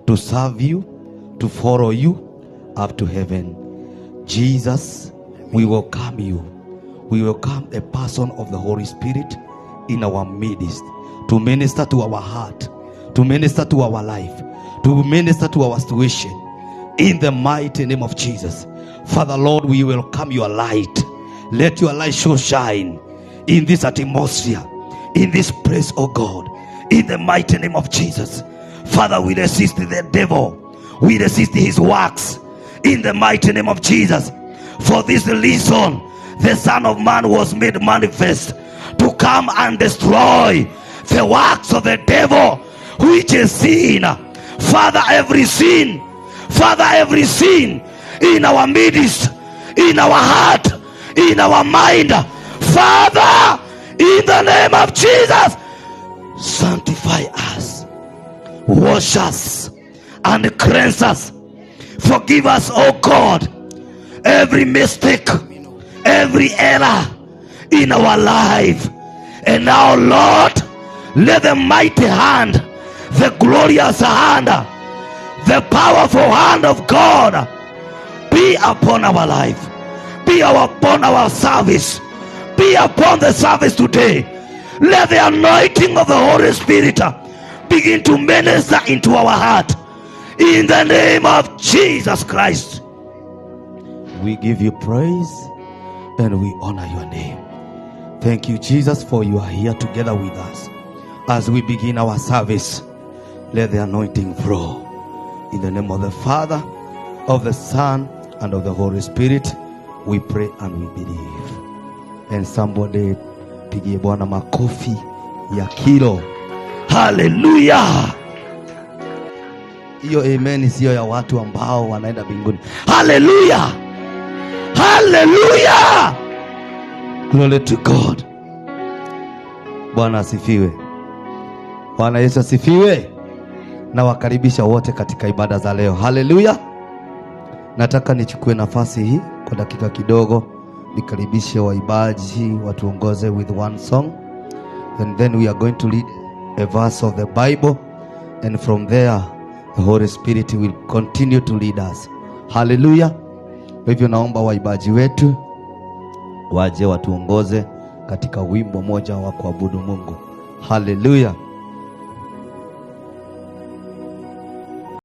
to serve you, to follow you up to heaven. Jesus, we welcome you. We welcome a person of the Holy Spirit in our midst to minister to our heart, to minister to our life, to minister to our situation. In the mighty name of Jesus. Father Lord, we welcome your light. Let your light so shine in this atmosphere, in this place, oh God. In the mighty name of Jesus. Father, we resist the devil. We resist his works. In the mighty name of Jesus. For this reason, the Son of Man was made manifest to come and destroy the works of the devil, which is sin. Father, every sin in our midst, in our heart, in our mind, Father, in the name of Jesus, sanctify us, wash us, and cleanse us. Forgive us, oh God, every mistake, every error in our life. And now, Lord, let the mighty hand, the glorious hand, the powerful hand of God be upon our life, be upon our service, be upon the service today. Let the anointing of the Holy Spirit begin to minister into our heart. In the name of Jesus Christ, we give you praise and we honor your name. Thank you, Jesus, for you are here together with us. As we begin our service, let the anointing flow. In the name of the Father, of the Son, and of the Holy Spirit, we pray and we believe. And somebody pigie Bwana makofi ya kilo. Hallelujah. Hiyo amen sio ya watu ambao wanaenda mbinguni. Hallelujah. Hallelujah. Glory to God. Bwana asifiwe. Bwana Yesu asifiwe. Na wakaribisha wote katika ibada za leo. Hallelujah. Nataka nichukue nafasi hii kwa dakika kidogo nikaribishe waibaji watuongoze with one song, and then we are going to read a verse of the Bible, and from there the Holy Spirit will continue to lead us. Hallelujah. Kwa hivyo naomba waibaji wetu waje watuongoze katika wimbo moja wa kuabudu Mungu. Hallelujah.